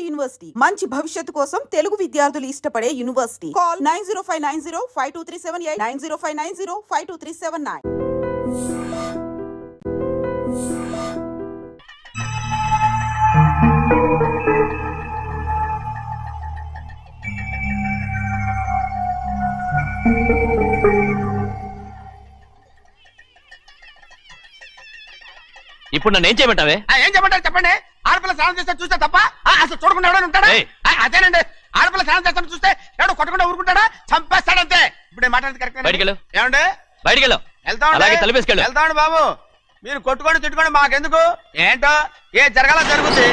University మంచి భవిష్యత్తు కోసం తెలుగు విద్యార్థులు ఇష్టపడే యూనివర్సిటీ. కాల్ 9059052378 9059052379. ఇప్పుడు నన్ను ఏం చేయమంటావే? ఏం చేయమంటారు చెప్పండి. ఆడపిల్ల స్నానం చేస్తే చూస్తే తప్ప అసలు చూడకుండా ఎవడో ఉంటాడా? అదేనండి, ఆడపిల్ల స్నానం చేస్తాను చూస్తే ఎవడో కొట్టకుండా ఊరుకుంటాడా? చంపేస్తాడంతే. ఇప్పుడు నేను మాట్లాడేది కరెక్ట్. బయటికెళ్ళు. ఏమండి బయటికెళ్ళు. వెళ్తామండి బాబు. మీరు కొట్టుకొని తిట్టుకోండి, మాకెందుకు? ఏంటో ఏ జరగాల జరుగుతుంది.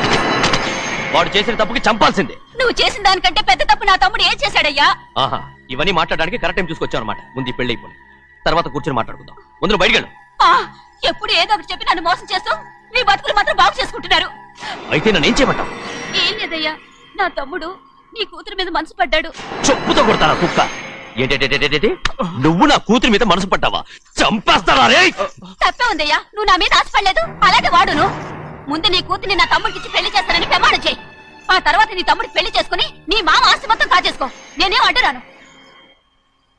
వాడు చేసిన తప్పుకి చంపాల్సిందే. నువ్వు చేసిన దానికంటే పెద్ద తప్పు నా తమ్ముడు ఏం చేశాడయ్యా? ఆహా, ఇవన్నీ మాట్లాడడానికి కరెక్ట్ టైం చూసుకొచ్చావు అనమాట. ముందు ఈ పెళ్లి అయిపోయి తర్వాత కూర్చొని మాట్లాడుకుందాం. ముందు బయటికెళ్ళు. ఎప్పుడు ఏదో ఒకటి చెప్పి నన్ను మోసం చేస్తూ మీ బతుకులు మాత్రం బాగు చేసుకుంటున్నారు. అయితే నన్ను ఏం చేయమంటావు? ఏం లేదయ్యా, నా తమ్ముడు నీ కూతురు మీద మనసు పడ్డాడు. చెప్పుతో కొడతారా కుక్క? ఏంటేంటి నువ్వు నా కూతురి మీద మనసు పడ్డావా? చంపేస్తారా రే? తప్పే ఉందయ్యా, నువ్వు నా మీద ఆశపడలేదు, అలాగే వాడును. ముందు నీ కూతుర్ని నా తమ్ముడికి పెళ్లి చేస్తానని ప్రమాణం చేయి. ఆ తర్వాత నీ తమ్ముడికి పెళ్లి చేసుకుని నీ మామ ఆస్తి మొత్తం కాజేసుకో. నేనేం అడ్డురాను.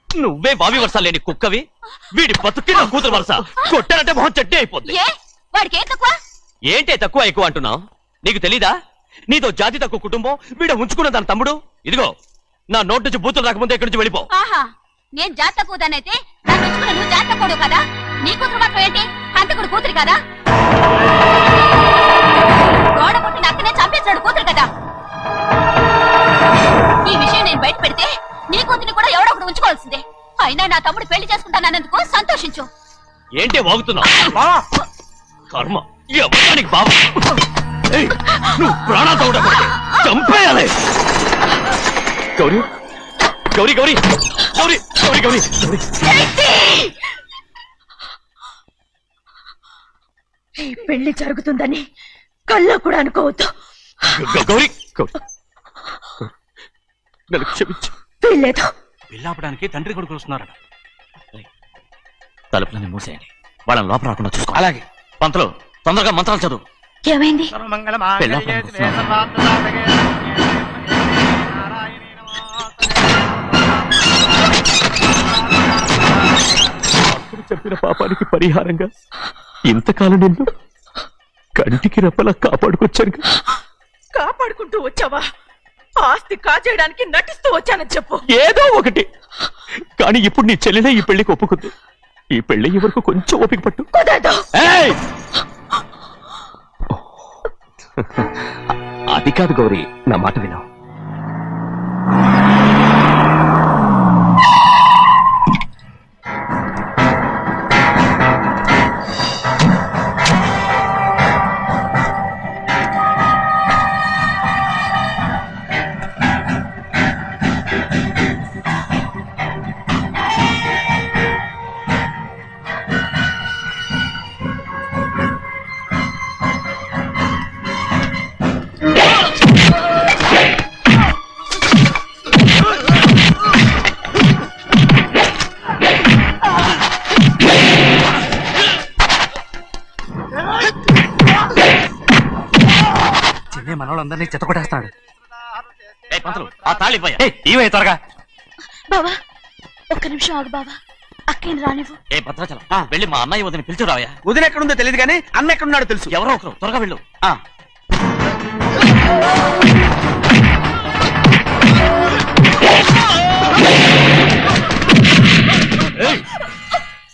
నువ్వే బావి వరుస లేని కుక్కవి. వీడి బతుక్కి నా కూతురు వరుస. కొట్టానంటే మొహం చట్నీ అయిపోద్ది. వాడికి ఏం తక్కువ? ఏంటే తక్కువ ఎక్కువ అంటున్నావు? నీకు తెలీదా? నీతో జాతి తక్కువ కుటుంబం వీడ ఉంచుకున్న దాని తమ్ముడు. ఇదిగో నా నోటి నుంచి బూతులు రాకముందే ఇక్కడి నుంచి వెళ్ళిపో. ఆహా, నేను జాత కూదనైతే నన్ను ఉంచుకున్న నువ్వు జాత కూడు కదా? నీ కూతురు మాత్రం ఏంటి? హంతకుడు కూతురు కదా? గోడ పుట్టిన అక్కనే చంపేశాడు కూతురు కదా? ఈ విషయం నేను బయట పెడితే నీ కూతురిని కూడా ఎవడో ఒకడు ఉంచుకోవాల్సిందే. అయినా నా తమ్ముడు పెళ్లి చేసుకుంటానన్నందుకు సంతోషించు. ఏంటే వాగుతున్నావు? కర్మ ఎవరికి బాబు. నువ్వు ప్రాణాలతో చంపేయాలి. గౌరీ గౌరీ గౌరీ గౌరీ గౌరీ గౌరీ ఈ పెళ్లి జరుగుతుందని కల్లో కూడా అనుకోవద్దు. గౌరీ నన్ను క్షమించు. వీల్లేదు. పెళ్ళాపడానికి తండ్రి కొడుకులు వస్తున్నారట. తలుపులని మూసేయండి, వాళ్ళని లోపల రాకుండా చూసుకో. అలాగే. పంతులు తొందరగా మంత్రాలు చదువు. ఏమైంది? అప్పుడు చెప్పిన పాపానికి పరిహారంగా ఇంతకాలం నిన్ను కంటికి రెప్పలా కాపాడుకొచ్చాను. కాపాడుకుంటూ వచ్చావా? ఆస్తి కాజేయడానికి నటిస్తూ వచ్చానని చెప్పు. ఏదో ఒకటి. కానీ ఇప్పుడు నీ చెల్లెలే ఈ పెళ్లికి ఒప్పుకుంది. ఈ పెళ్లి వరకు కొంచెం ఓపిక పట్టు. అది కాదు గౌరీ, నా మాట విను. మనోళ్ళందరినీ చెత్తకొట్టేస్తాడు. ఆ తాళి ఇవే త్వరగా. బావా ఒక్క నిమిషం ఆగు బావా, అక్కేం రానివ్వు. ఏ భద్రాచలం వెళ్ళి మా అన్నయ్య వదిన పిలిచిరావయ్యా. వదిన ఎక్కడుందో తెలియదు కానీ అన్న ఎక్కడున్నాడో తెలుసు. ఎవరో ఒకరు త్వరగా వెళ్ళు.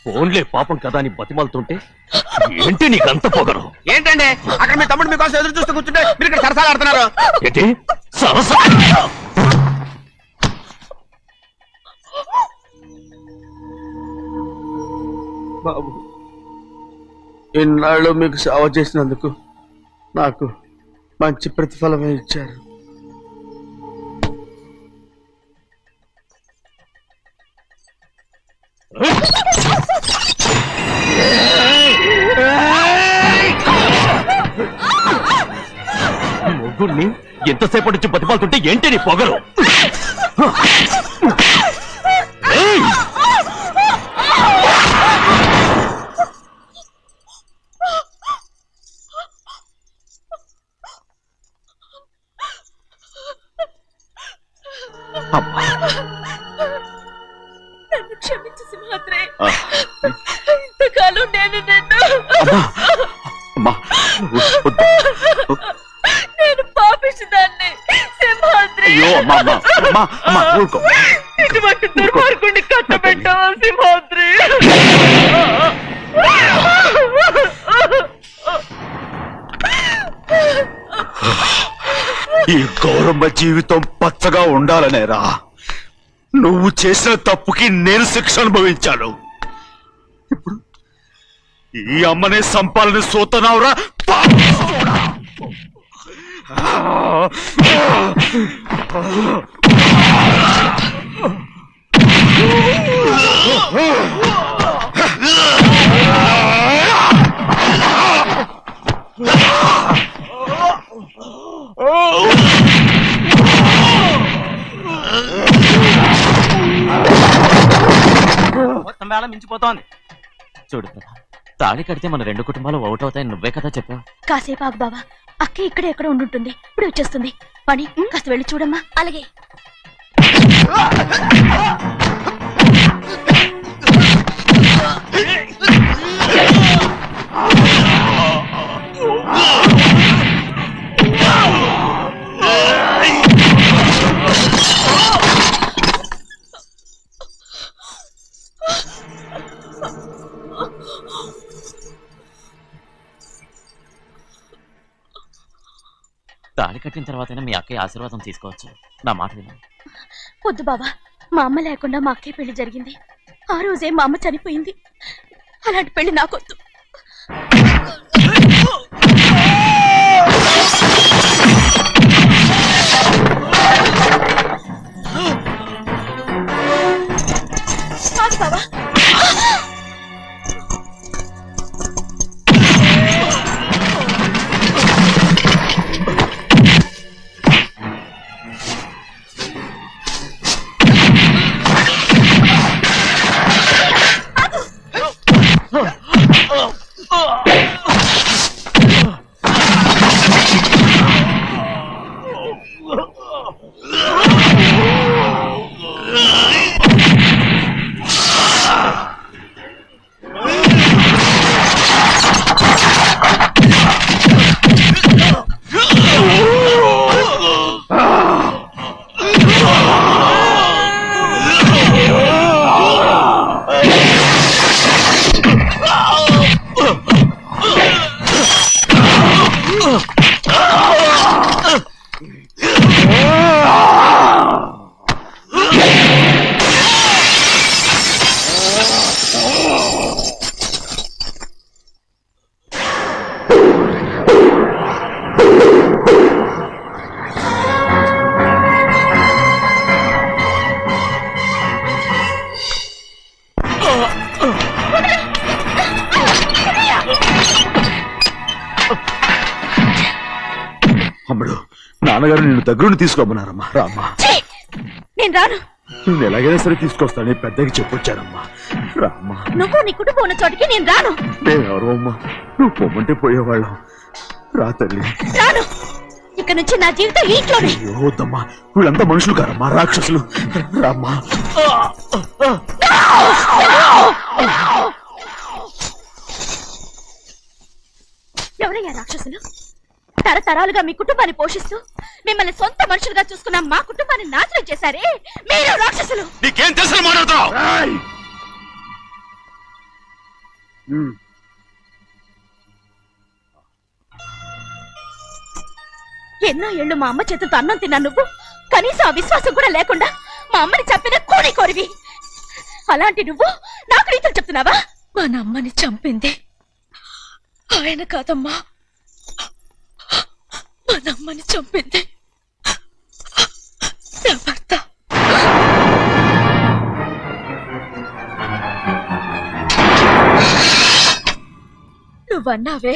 ఫోన్లే పాపం కదా అని బతిమాలుతుంటే ఏంటి నీకంత పొగరు? ఏంటండి అక్కడ మీ తమ్ముడు మీకోసం ఎదురు చూస్తూ కూర్చుంటే మీరు ఇక్కడ సరసాలు ఆడుతున్నారు. ఏంటి సరస? బాబు, ఇన్నాళ్ళు మీకు సేవ చేసినందుకు నాకు మంచి ప్రతిఫలమే ఇచ్చారు. మొగ్గుల్ని ఎంతసేపటి నుంచి బతిమాలుతుంటే ఏంటి నీ పొగరు? అమ్మా నన్ను క్షమించు సింహాద్రి. ఇంతకాలం నేను నిన్ను అమ్మా వద్దు. నేను పాపించదాన్ని సింహాద్రి. అయ్యో అమ్మా అమ్మా అమ్మా అమ్మా ఊరుకో. ఇటువంటి దుర్మార్గుడిని కట్టబెట్టావా సింహాద్రి? ఈ గౌరమ్మ జీవితం పచ్చగా ఉండాలనేరా నువ్వు చేసిన తప్పుకి నేను శిక్ష అనుభవించాను. ఇప్పుడు ఈ అమ్మనే సంపాలని సోతనావురా పాపిస్తోడా. మొత్తం వేళ మించిపోతోంది. చూడు ప్రభా, తాళి కడితే మన రెండు కుటుంబాలు అవుట్ అవుతాయని నువ్వే కదా చెప్పావు. కాసేపు ఆగు బావా, అక్క ఇక్కడే ఎక్కడ ఉండుంటుంది, ఇప్పుడు వచ్చేస్తుంది. పని కాస్త వెళ్ళి చూడమ్మా. అలాగే. తాళి కట్టిన తర్వాతైనా మీ అక్కయ్య ఆశీర్వాదం తీసుకోవచ్చు. నా మాట విను. వద్దు బావా, మా అమ్మ లేకుండా మా అక్కయ్య పెళ్లి జరిగింది. ఆ రోజే మా అమ్మ చనిపోయింది. అలాంటి పెళ్లి నాకొద్దు. కాదు బావా. అమ్మడు నాన్నగారు నిన్ను దగ్గరుండి తీసుకోమన్నారమ్మా. రామ్మా. నేను రాను. నేను ఎలాగైనా సరే తీసుకొస్తానని పెద్దకి చెప్పొచ్చానమ్మా. రామ్మా. నువ్వు నీ కుటుంబం ఉన్న చోటికి నేను రాను. మేమెవరో అమ్మా, నువ్వు పొమ్మంటే పోయేవాళ్ళం. రా తల్లి. రాను. ఇక్కడ నుంచి నా జీవితం ఈ ఇంట్లోనే. అయ్యో వద్దమ్మా, వీళ్ళంతా మనుషులు కారమ్మా, రాక్షసులు. రామ్మా. ఎవరయ్యా రాక్షసులు? తరతరాలుగా మీ కుటుంబాన్ని పోషిస్తూ మిమ్మల్ని సొంత మనుషులుగా చూసుకున్న మా కుటుంబాన్ని నాశనం చేశారే మీరు రాక్షసులు. నీకేం తెలుసు మాట్లాడుతావు? ఎన్నో ఏళ్ళు మా అమ్మ చేతులతో అన్నం తిన్నా నువ్వు కనీసం ఆ విశ్వాసం కూడా లేకుండా మా అమ్మని చంపిన కోడి కోరివి. అలాంటి నువ్వు నాకు రీతులు చెప్తున్నావా? మా అమ్మని చంపింది ఆయన కాదమ్మా, మా అమ్మని చంపింది నా భర్త. నువ్వన్నావే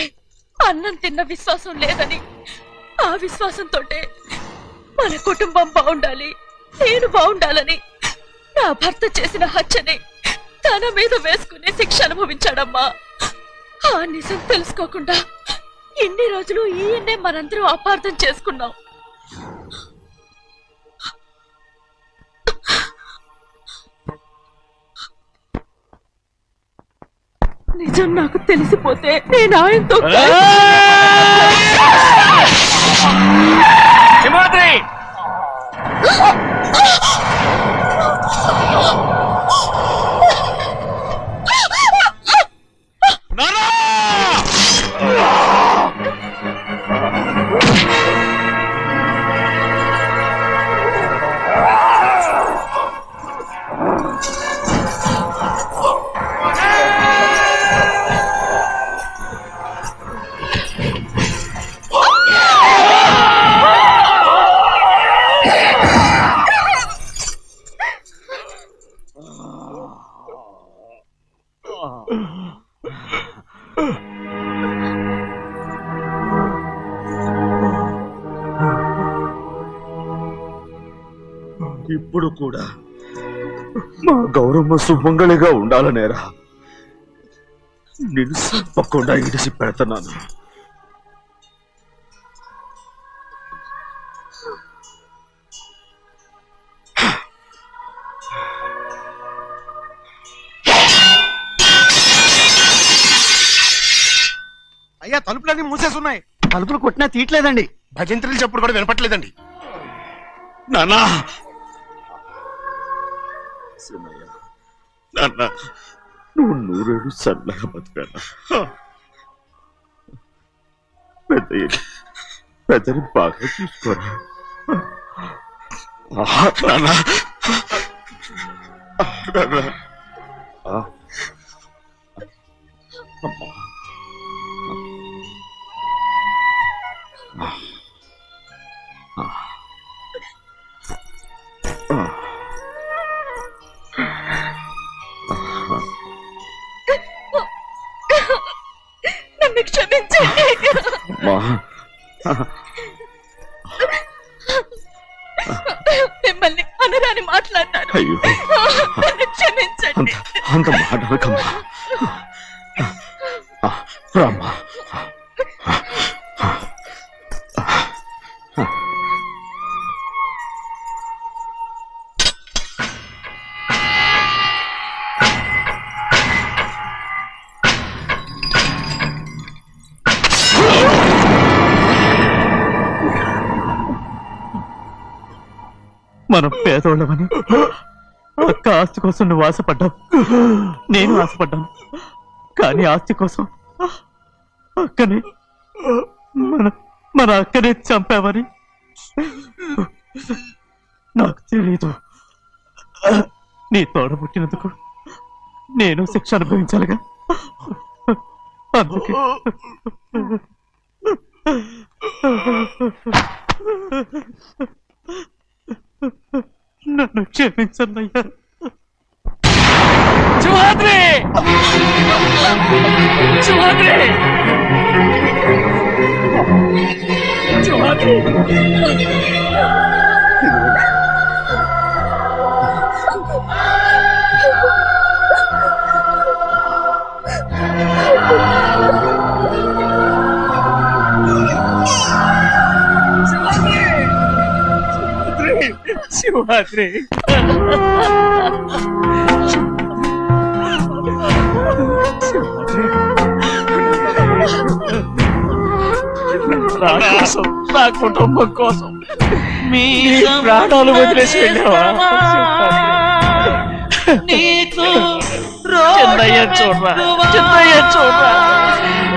అన్నం తిన్న విశ్వాసం లేదని. ఆ విశ్వాసంతో మన కుటుంబం బాగుండాలి, నేను బాగుండాలని నా భర్త చేసిన హత్యని తన మీద వేసుకునే శిక్ష అనుభవించాడమ్మా. ఆ నిజం తెలుసుకోకుండా ఇన్ని రోజులు ఈయన్నే మనందరం అపార్థం చేసుకున్నాం. నిజం నాకు తెలిసిపోతే నేను ఆయనతో సింహాద్రి ఇప్పుడు కూడా మా గౌరమ్మ సుమంగళిగా ఉండాలనేరా నేను తప్పకుండా ఇడిసి పెడతాను. అయ్యా తలుపులన్నీ మూసేస్తున్నాయి. తలుపులు కొట్టినా తీయట్లేదండి. భజంత్రులు చెప్పుడు కూడా వినపట్లేదండి. నాన్నా సినయ్య, నాన్న నువ్వు 100 ఏళ్ళు చల్లగా బతికానా. పెద్దని బాగా చూసుకోరా నాన్న. అమ్మా నన్ను క్షమించండి. మిమ్మల్ని అనరాని మాట్లాడినాను. అయ్యో నన్ను క్షమించండి. అంత మాటలకమ్మా. రామ్మా. మనం పేదోళ్ళమని అక్క ఆస్తి కోసం నువ్వు ఆశపడ్డావు, నేను ఆశపడ్డాను. కానీ ఆస్తి కోసం అక్కని మన అక్కనే చంపావని నాకు తెలీదు. నీ తోడ పుట్టినందుకు నేను శిక్ష అనుభవించాలిగా. అందుకే నన్ను క్షమించన్నయ్యా. సింహాద్రి సింహాద్రి సింహాద్రి సింహాద్రి నా కోసం, నా కుటుంబం కోసం మీ ప్రాణాలు వదిలేసి వెళ్ళావా? చిన్నయ్య చూడరా, చిన్నయ్య చూడరా,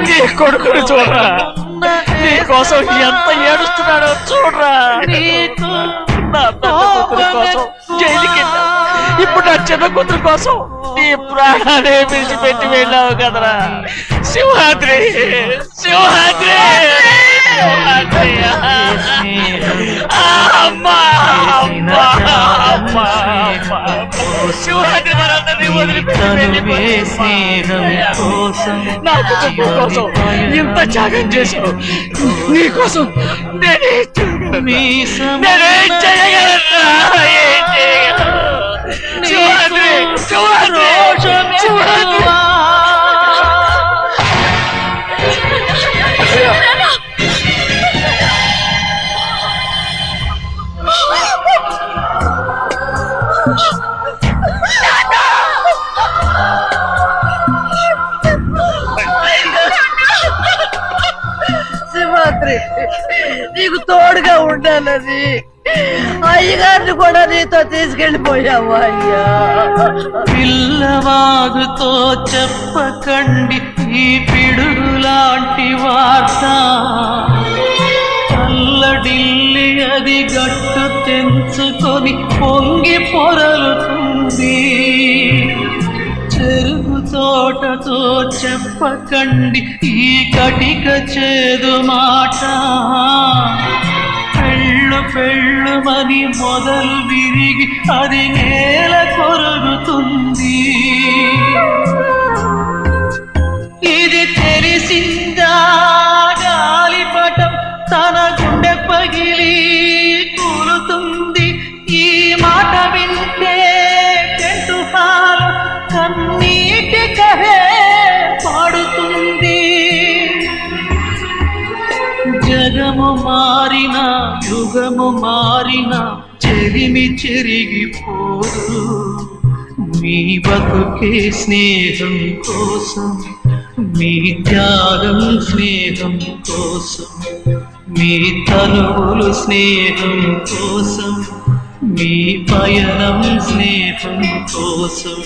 నీ కొడుకుని చూడరా, నీ కోసం ఎంత ఏడుస్తున్నాడో చూడరా. నా పెద్ద కూతురు కోసం జైలుకి వెళ్ళావు, ఇప్పుడు నా చిన్న కూతురు కోసం నీ ప్రాణాలే విడిచిపెట్టి వెళ్ళావు కదరా. సింహాద్రి సింహాద్రి సింహాద్రి అమ్మా అమ్మా అమ్మా సింహాద్రి మనందరినీ వదిలిపెట్టి నా కుటుంబం కోసం ఇంత త్యాగం చేశావు. నీ కోసం నేనేం చేయగలరా? ఏం చేయగలరా? సింహాద్రి సింహాద్రి సింహాద్రి ఉండాలని అయ్యగారిని కూడా నీతో తీసుకెళ్ళిపోయావు అయ్యా. పిల్లవాగుతో చెప్పకండి ఈ పిడుగులాంటి వార్త, అల్లడిల్లి అది గట్టు తెంచుకొని పొంగి పొరలుతుంది. చెరుకు తోటతో చెప్పకండి ఈ కటిక చేదు మాట, పెళ్ళు పెళ్ళుమని మొదలు విరిగి అది నేల కొరుగుతుంది. ఇది తెలిసిందా గాలిపటం తన గుండె పగిలి కూలుతుంది. ఈ మాట వింటే టెంటు హాలు కన్నీటి కహే పాడుతుంది. జగము మారిన యుగము మారిన చెరిమి చెరిగిపోదు. మీ బతుకే స్నేహం కోసం, మీ త్యాగం స్నేహం కోసం, మీ తనువులు స్నేహం కోసం, మీ పయనం స్నేహం కోసం.